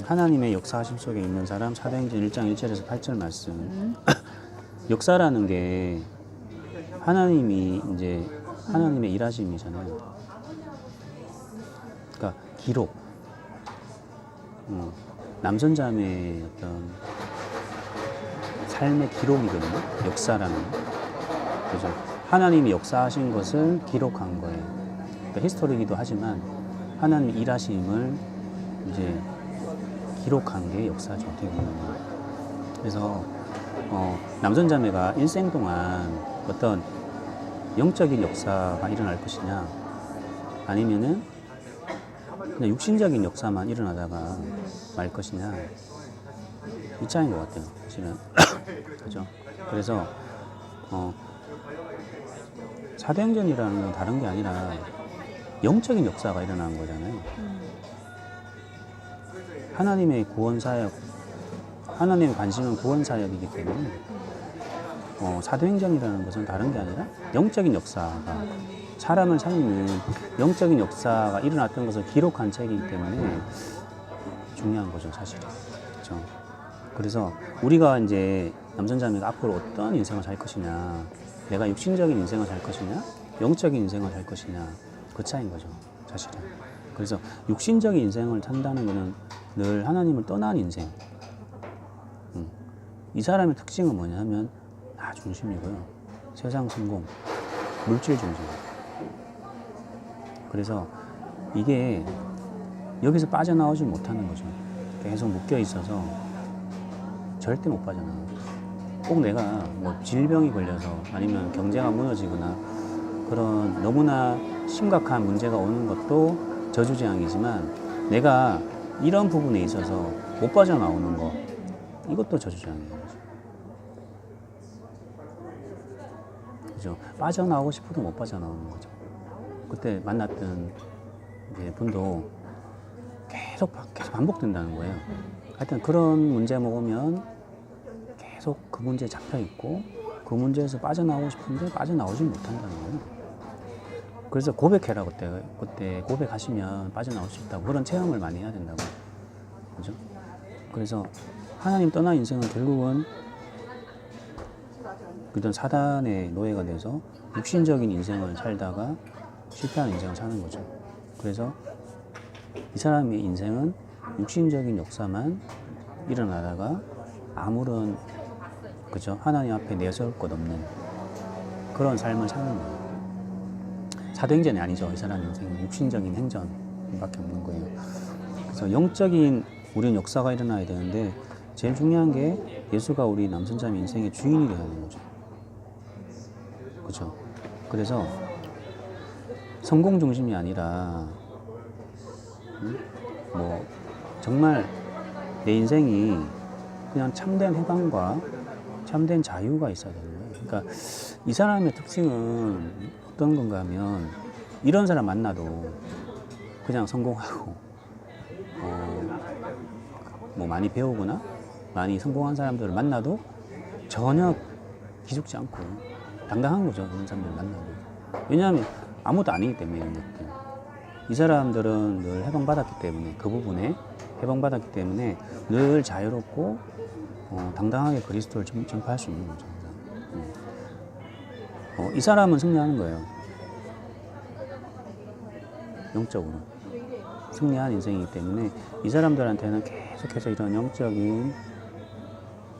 하나님의 역사하심 속에 있는 사람, 사도행전 1장 1절에서 8절 말씀. 역사라는 게 하나님이 이제 하나님의 일하심이잖아요. 그러니까 기록. 남선자매의 어떤 삶의 기록이거든요. 역사라는 거. 그죠? 하나님이 역사하신 것을 기록한 거예요. 그러니까 히스토리이기도 하지만 하나님 일하심을 이제 기록한 게 역사죠. 어떻게 보면. 그래서 남선자매가 일생 동안 어떤 영적인 역사가 일어날 것이냐, 아니면은 그냥 육신적인 역사만 일어나다가 말 것이냐, 이 차이인 것 같아요. 사실은. 그죠? 그래서 사도행전이라는 건 다른 게 아니라 영적인 역사가 일어나는 거잖아요. 하나님의 구원 사역, 하나님의 관심은 구원 사역이기 때문에 사도행전이라는 것은 다른 게 아니라 영적인 역사가, 사람을 살리는 영적인 역사가 일어났던 것을 기록한 책이기 때문에 중요한 거죠, 사실은. 그렇죠? 그래서 우리가 이제 남선자매가 앞으로 어떤 인생을 살 것이냐, 내가 육신적인 인생을 살 것이냐, 영적인 인생을 살 것이냐, 그 차이인 거죠, 사실은. 그래서 육신적인 인생을 산다는 것은 늘 하나님을 떠난 인생. 이 사람의 특징은 뭐냐 하면 나 중심이고요. 세상 성공, 물질 중심. 그래서 이게 여기서 빠져나오지 못하는 거죠. 계속 묶여 있어서 절대 못 빠져나와요. 꼭 내가 뭐 질병이 걸려서 아니면 경제가 무너지거나 그런 너무나 심각한 문제가 오는 것도 저주재앙이지만, 내가 이런 부분에 있어서 못 빠져나오는 거, 이것도 저주재앙이에요. 그죠? 빠져나오고 싶어도 못 빠져나오는 거죠. 그때 만났던 이제 분도 계속 반복된다는 거예요. 하여튼 그런 문제 먹으면 계속 그 문제에 잡혀 있고 그 문제에서 빠져나오고 싶은데 빠져나오지 못한다는 거예요. 그래서 고백해라. 그때 고백하시면 빠져나올 수 있다고, 그런 체험을 많이 해야 된다고. 그죠? 그래서 하나님 떠난 인생은 결국은 그런 사단의 노예가 돼서 육신적인 인생을 살다가 실패하는 인생을 사는 거죠. 그래서 이 사람의 인생은 육신적인 역사만 일어나다가 아무런, 그죠? 하나님 앞에 내세울 것 없는 그런 삶을 사는 거예요. 사도행전이 아니죠. 이 사람 인생은 육신적인 행전밖에 없는 거예요. 그래서 영적인 우리는 역사가 일어나야 되는데, 제일 중요한 게 예수가 우리 남선자매 인생의 주인이 되어야 하는 거죠. 그죠? 그래서 성공 중심이 아니라 뭐 정말 내 인생이 그냥 참된 해방과 참된 자유가 있어야 되는 거예요. 그러니까 이 사람의 특징은 어떤 건가 하면, 이런 사람 만나도 그냥 성공하고 뭐 많이 배우거나 많이 성공한 사람들을 만나도 전혀 기죽지 않고 당당한 거죠. 그런 사람들 만나도. 왜냐하면 아무도 아니기 때문에. 이런 것들, 이 사람들은 늘 해방받았기 때문에, 그 부분에 해방받았기 때문에 늘 자유롭고 당당하게 그리스도를 전파할 수 있는 거죠. 이 사람은 승리하는 거예요. 영적으로 승리한 인생이기 때문에 이 사람들한테는 계속해서 이런 영적인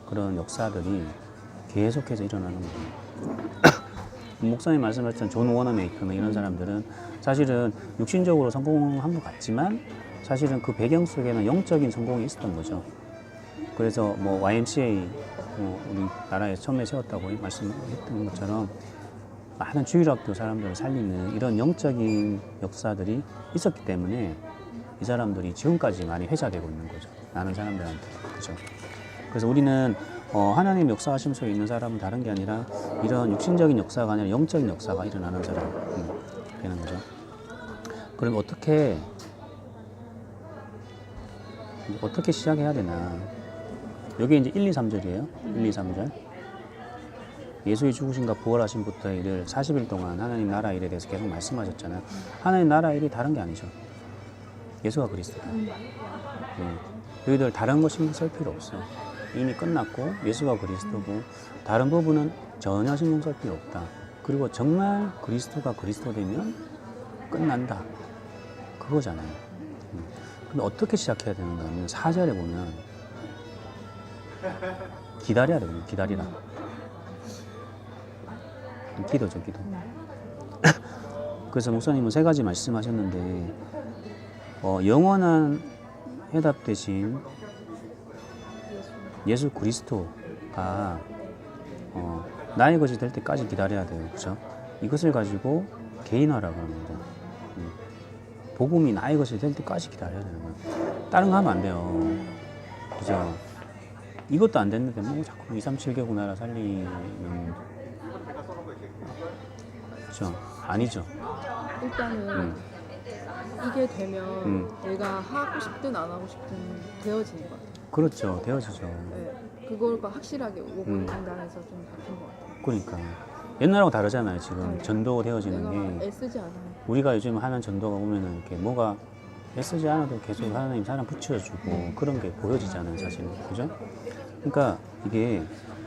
그런 역사들이 계속해서 일어나는 거예요. 목사님 말씀하셨던 존 워너메이커 이런 사람들은 사실은 육신적으로 성공한 것 같지만 사실은 그 배경 속에는 영적인 성공이 있었던 거죠. 그래서 뭐 YMCA 우리 나라에서 처음에 세웠다고 말씀했던 것처럼 많은 주일학교 사람들을 살리는 이런 영적인 역사들이 있었기 때문에 이 사람들이 지금까지 많이 회자되고 있는 거죠. 많은 사람들한테. 그죠? 그래서 우리는 하나님 역사하심 속에 있는 사람은 다른 게 아니라 이런 육신적인 역사가 아니라 영적인 역사가 일어나는 사람 되는 거죠. 그럼 어떻게 시작해야 되나? 여기 이제 1, 2, 3절이에요. 1, 2, 3절. 예수의 죽으심과 부활하심부터 일을 40일 동안 하나님 나라 일에 대해서 계속 말씀하셨잖아요. 하나님 나라 일이 다른 게 아니죠. 예수가 그리스도다. 너희들 다른 거 신경 쓸 필요 없어. 이미 끝났고 예수가 그리스도고 다른 부분은 전혀 신경 쓸 필요 없다. 그리고 정말 그리스도가 그리스도 되면 끝난다. 그거잖아요. 그럼 어떻게 시작해야 되는가 하면 4절에 보면 기다려야 되거든요. 기다리라. 기도죠, 기도. 그래서 목사님은 3가지 말씀하셨는데 영원한 해답 대신 예수 그리스도가 나의 것이 될 때까지 기다려야 돼요. 그죠? 이것을 가지고 개인화라고 하는 거죠. 복음이 나의 것이 될 때까지 기다려야 되는 거예요. 다른 거 하면 안 돼요. 그죠? 이것도 안 됐는데 뭐 자꾸 2, 3, 7개국 나라 살리는 그죠? 아니죠. 일단은 이게 되면 내가 하고 싶든 안 하고 싶든 되어지는 것 같아요. 그렇죠. 되어지죠. 네, 그걸과 확실하게 오고 간다면서 좀 바뀐 것 같아요. 그러니까 옛날하고 다르잖아요. 지금 네. 전도 되어지는 내가 게 애쓰지 않아요. 우리가 요즘 하는 전도가 보면은 이렇게 뭐가 애쓰지 않아도 계속 하나님 사람 붙여주고 그런 게 보여지잖아요. 사실은. 그죠? 그러니까 이게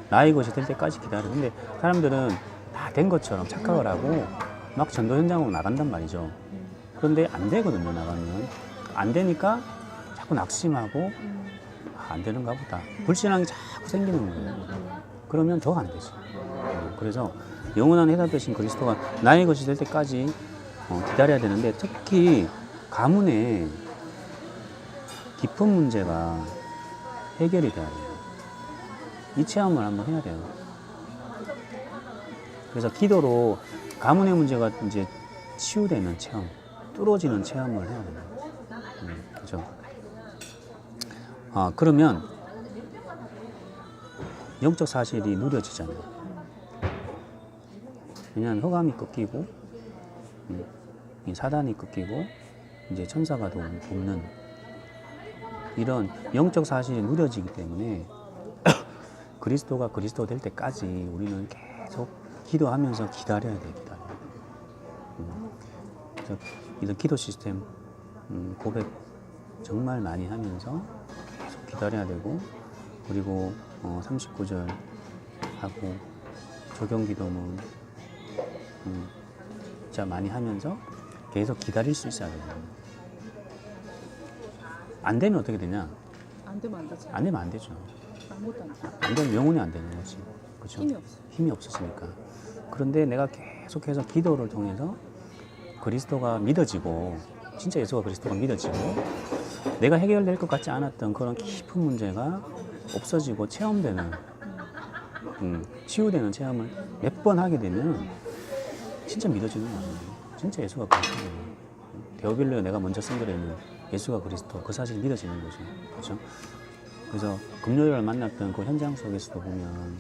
나의 것이 될 때까지 기다려. 근데 사람들은 다 된 것처럼 착각을 하고 막 전도 현장으로 나간단 말이죠. 그런데 안 되거든요. 나가면 안 되니까 자꾸 낙심하고 안 되는가 보다. 불신앙이 자꾸 생기는 거예요. 그러면 더 안 되지. 그래서 영원한 해답 되신 그리스도가 나의 것이 될 때까지 기다려야 되는데 특히 가문의 깊은 문제가 해결이 돼야 돼요. 이 체험을 한번 해야 돼요. 그래서 기도로 가문의 문제가 이제 치유되는 체험, 뚫어지는 체험을 해야 돼요. 그죠? 그러면 영적 사실이 누려지잖아요. 왜냐하면 흑암이 꺾이고, 이 사단이 꺾이고, 이제 천사가 돕는 이런 영적 사실이 누려지기 때문에 그리스도가 그리스도 될 때까지 우리는 계속 기도하면서 기다려야 돼요. 그래서 이런 기도 시스템 고백 정말 많이 하면서 계속 기다려야 되고, 그리고 39절 하고 적용 기도문 진짜 많이 하면서 계속 기다릴 수 있어야 돼요. 안 되면 어떻게 되냐? 안 되면 안 되지. 안 되면 안 되죠. 아무것도 안 돼. 안 되면 영혼이 안 되는 거지. 그렇죠? 힘이 없어. 힘이 없으니까. 그런데 내가 계속해서 기도를 통해서 그리스도가 믿어지고, 진짜 예수가 그리스도가 믿어지고, 내가 해결될 것 같지 않았던 그런 깊은 문제가 없어지고 체험되는, 치유되는 체험을 몇 번 하게 되면 진짜 믿어지는 거예요. 진짜 예수가 그리스도예요. 데오빌로에 내가 먼저 쓴 글에는 예수가 그리스도, 그 사실이 믿어지는 거죠. 그렇죠? 그래서 금요일을 만났던 그 현장 속에서도 보면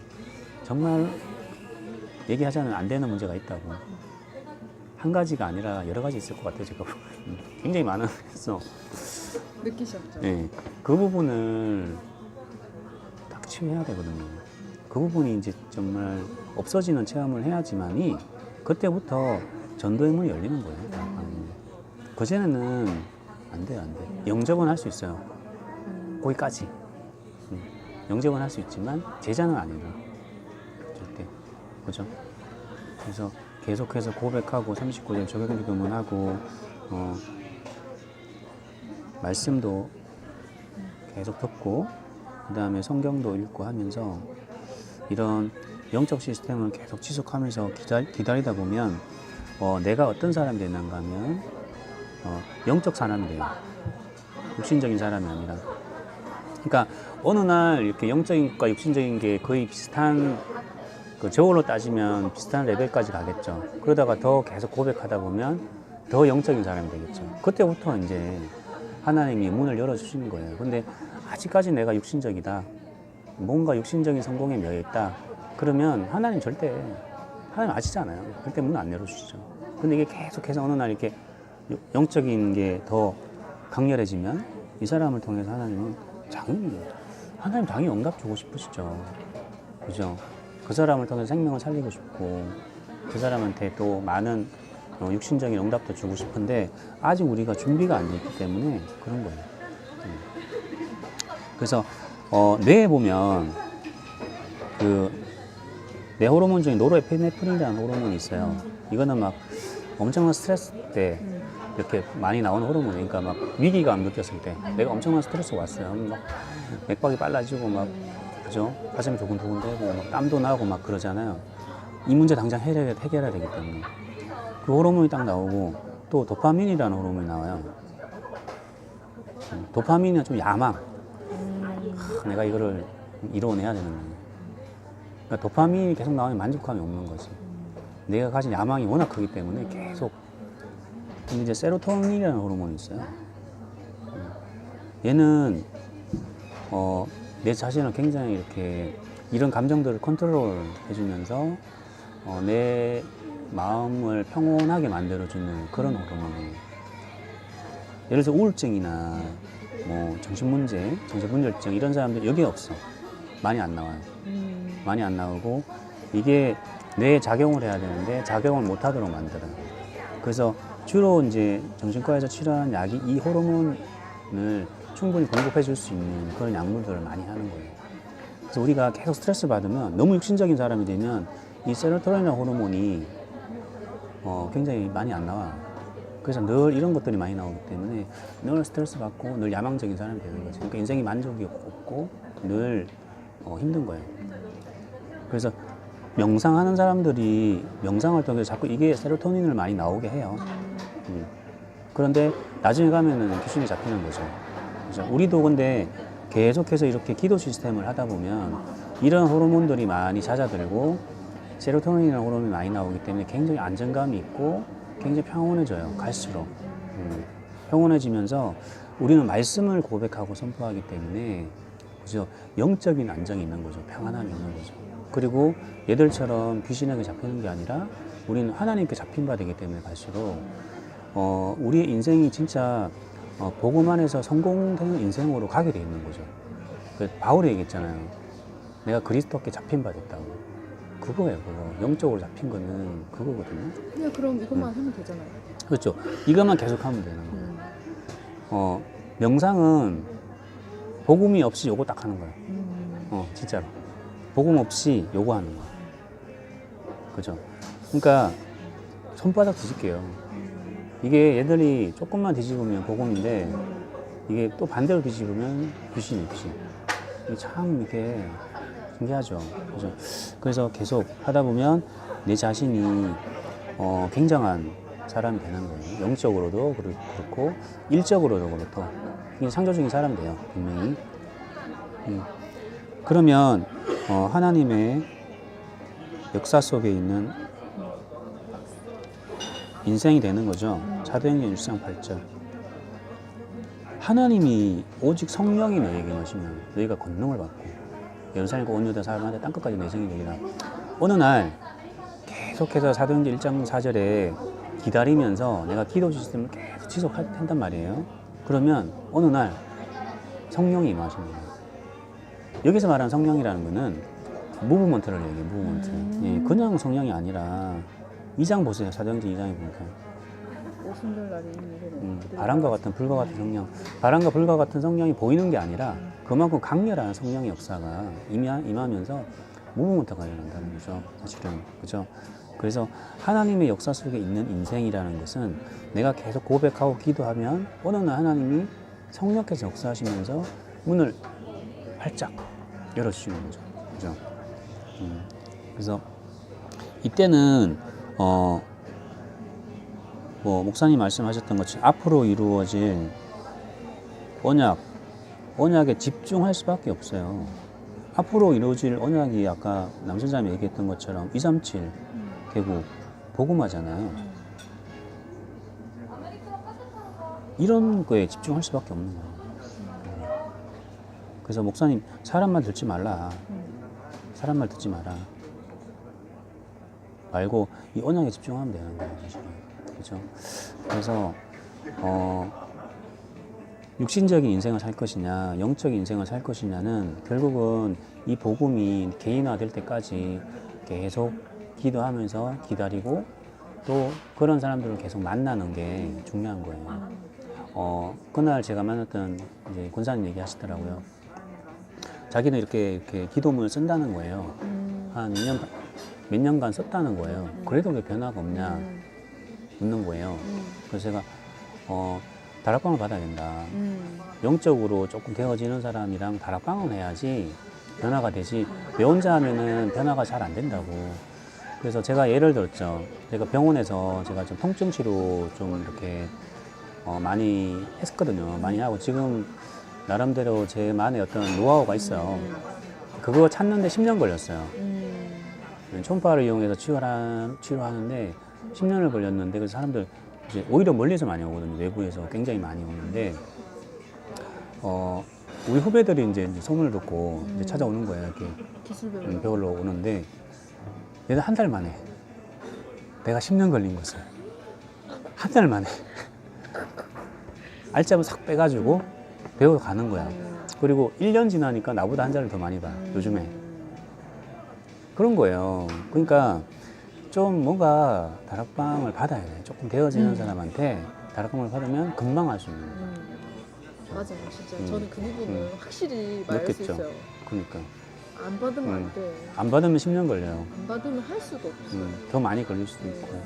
정말 얘기하자면 안 되는 문제가 있다고. 한 가지가 아니라 여러 가지 있을 것 같아요. 제가 굉장히 많아서 느끼셨죠? 네, 그 부분을 딱 치유해야 되거든요. 그 부분이 이제 정말 없어지는 체험을 해야지만이 그때부터 전도의 문이 열리는 거예요. 그전에는 안 돼요, 안 돼. 영접은 할 수 있어요. 거기까지. 영접은 할 수 있지만 제자는 아니다. 절대. 그죠? 그래서 계속해서 고백하고 39절 적용 기도문 하고 말씀도 계속 듣고 그 다음에 성경도 읽고 하면서 이런 영적 시스템을 계속 지속하면서 기다리다 보면 내가 어떤 사람이 되는가 하면 영적 사람이 돼요. 육신적인 사람이 아니라. 그러니까 어느 날 이렇게 영적인 것과 육신적인 게 거의 비슷한 그 저울로 따지면 비슷한 레벨까지 가겠죠. 그러다가 더 계속 고백하다 보면 더 영적인 사람이 되겠죠. 그때부터 이제 하나님이 문을 열어주시는 거예요. 근데 아직까지 내가 육신적이다. 뭔가 육신적인 성공에 매여 있다. 그러면 하나님 아시잖아요. 절대 문 안 열어주시죠. 근데 이게 계속해서 어느 날 이렇게 영적인 게 더 강렬해지면 이 사람을 통해서 하나님 당연히 응답 주고 싶으시죠. 그죠? 그 사람을 통해서 생명을 살리고 싶고 그 사람한테 또 많은 육신적인 응답도 주고 싶은데 아직 우리가 준비가 안 돼 있기 때문에 그런 거예요. 그래서 뇌에 보면 그 뇌 호르몬 중에 노르에피네프린이라는 호르몬이 있어요. 이거는 막 엄청난 스트레스 때 이렇게 많이 나오는 호르몬이니까 막 위기감 느꼈을 때 내가 엄청난 스트레스가 왔어요. 막 맥박이 빨라지고 막 그죠? 가슴이 두근두근대고 막 땀도 나고 막 그러잖아요. 이 문제 당장 해결해야 되기 때문에 그 호르몬이 딱 나오고 또 도파민이라는 호르몬이 나와요. 도파민은 좀 야망. 내가 이거를 이뤄내야 되는 거예요. 그러니까 도파민이 계속 나오면 만족감이 없는 거지. 내가 가진 야망이 워낙 크기 때문에 계속. 근데 이제 세로토닌이라는 호르몬이 있어요. 얘는 내 자신을 굉장히 이렇게 이런 감정들을 컨트롤 해주면서 내 마음을 평온하게 만들어주는 그런 호르몬이에요. 예를 들어서 우울증이나 뭐 정신문제, 정신분열증 이런 사람들 여기에 없어. 많이 안 나와요. 많이 안 나오고 이게 뇌에 작용을 해야 되는데 작용을 못 하도록 만들어요. 그래서 주로 이제 정신과에서 치료하는 약이 이 호르몬을 충분히 공급해 줄 수 있는 그런 약물들을 많이 하는 거예요. 그래서 우리가 계속 스트레스 받으면 너무 육신적인 사람이 되면 이 세로토닌 호르몬이 굉장히 많이 안 나와요. 그래서 늘 이런 것들이 많이 나오기 때문에 늘 스트레스 받고 늘 야망적인 사람이 되는 거죠. 그러니까 인생이 만족이 없고 늘 힘든 거예요. 그래서 명상하는 사람들이 명상을 통해서 자꾸 이게 세로토닌을 많이 나오게 해요. 그런데 나중에 가면은 귀신이 잡히는 거죠. 그죠? 우리도 근데 계속해서 이렇게 기도 시스템을 하다 보면 이런 호르몬들이 많이 잦아들고 세로토닌이라는 호르몬이 많이 나오기 때문에 굉장히 안정감이 있고 굉장히 평온해져요. 갈수록. 평온해지면서 우리는 말씀을 고백하고 선포하기 때문에 그죠? 영적인 안정이 있는 거죠. 평안함이 있는 거죠. 그리고 얘들처럼 귀신에게 잡히는 게 아니라 우리는 하나님께 잡힌 바 되기 때문에 갈수록 우리의 인생이 진짜 복음 안에서 성공되는 인생으로 가게 돼 있는 거죠. 그 바울이 얘기했잖아요. 내가 그리스도께 잡힌 바 됐다고. 그거예요. 그거. 영적으로 잡힌 거는 그거거든요. 그냥 그럼 이것만 하면 되잖아요. 그렇죠. 이것만 계속하면 되는 거예요. 명상은 복음이 없이 요거 딱 하는 거예요. 진짜로. 복음 없이 요거 하는 거예요. 그죠? 그러니까 손바닥 뒤질게요. 이게 얘들이 조금만 뒤집으면 복음인데 이게 또 반대로 뒤집으면 귀신이에요, 귀신. 이게 참 이렇게 신기하죠. 그죠? 그래서 계속 하다 보면 내 자신이 굉장한 사람이 되는 거예요. 영적으로도 그렇고 일적으로도 그렇고 굉장히 창조적인 사람이 돼요, 분명히. 그러면 하나님의 역사 속에 있는 인생이 되는 거죠. 사도행전 6장 8절. 하나님이 오직 성령이 너에게 임하시면 너희가 권능을 받고 예루살렘과 온 유다 사람한테 땅끝까지 내성이 되리라. 어느 날 계속해서 사도행전 1장 4절에 기다리면서 내가 기도 시스템을 계속 지속한단 말이에요. 그러면 어느 날 성령이 임하십니다. 여기서 말하는 성령이라는 거는 무브먼트를 얘기해요. 무브먼트. 예, 그냥 성령이 아니라 2장 보세요. 사도행전 2장에 보니까 오순절날이 바람과 같은 불과 같은 성령. 바람과 불과 같은 성령이 보이는 게 아니라 그만큼 강렬한 성령의 역사가 임하면서 무브먼트가 일어난다는 거죠. 사실은. 그죠? 그래서 하나님의 역사 속에 있는 인생이라는 것은 내가 계속 고백하고 기도하면 어느 날 하나님이 성령께서 역사하시면서 문을 활짝 열어주시는 거죠. 그죠? 그래서 이때는 뭐 목사님 말씀하셨던 것처럼 앞으로 이루어질 언약에 집중할 수밖에 없어요. 앞으로 이루어질 언약이 아까 남선자님이 얘기했던 것처럼 237 개국 복음화잖아요. 이런 거에 집중할 수밖에 없는 거예요. 그래서 목사님 사람 말 듣지 말라. 사람 말 듣지 마라. 말고 이 언약에 집중하면 되는 거예요. 사실은. 그렇죠? 그래서 육신적인 인생을 살 것이냐 영적인 인생을 살 것이냐는 결국은 이 복음이 개인화될 때까지 계속 기도하면서 기다리고 또 그런 사람들을 계속 만나는 게 중요한 거예요. 그날 제가 만났던 이제 권사님 얘기하시더라고요. 자기는 이렇게 기도문을 쓴다는 거예요. 한 2년, 몇 년간 썼다는 거예요. 그래도 왜 변화가 없냐 묻는 거예요. 그래서 제가 다락방을 받아야 된다. 영적으로 조금 되어지는 사람이랑 다락방을 해야지 변화가 되지, 내 혼자 하면은 변화가 잘 안 된다고. 그래서 제가 예를 들었죠. 제가 병원에서 제가 좀 통증 치료 좀 이렇게 많이 했었거든요. 많이 하고 지금 나름대로 제만의 어떤 노하우가 있어요. 그거 찾는데 10년 걸렸어요. 초음파를 이용해서 치료하는데 10년을 걸렸는데, 그래서 사람들 이제 오히려 멀리서 많이 오거든요. 외부에서 굉장히 많이 오는데, 우리 후배들이 이제 소문을 듣고 이제 찾아오는 거예요. 이렇게 기술 배우러 오는데, 얘는 한 달 만에, 내가 10년 걸린 것을 한 달 만에 알짜만 싹 빼가지고 배우러 가는 거야. 그리고 1년 지나니까 나보다 한 자를 더 많이 봐요. 요즘에. 그런 거예요. 그러니까 좀 뭔가 다락방을 받아야 돼. 조금 되어지는 사람한테 다락방을 받으면 금방 할 수 있는 거예요. 맞아요, 진짜. 저는 그 부분은 확실히 말할 수 느꼈죠. 있어요. 그러니까 안 받으면 안 돼. 안 받으면 10년 걸려요. 안 받으면 할 수가 없어요. 더 많이 걸릴 수도 네. 있고.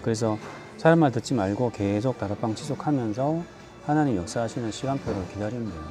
그래서 사람 말 듣지 말고 계속 다락방 지속하면서 하나님 역사하시는 시간표를 기다리면 돼요.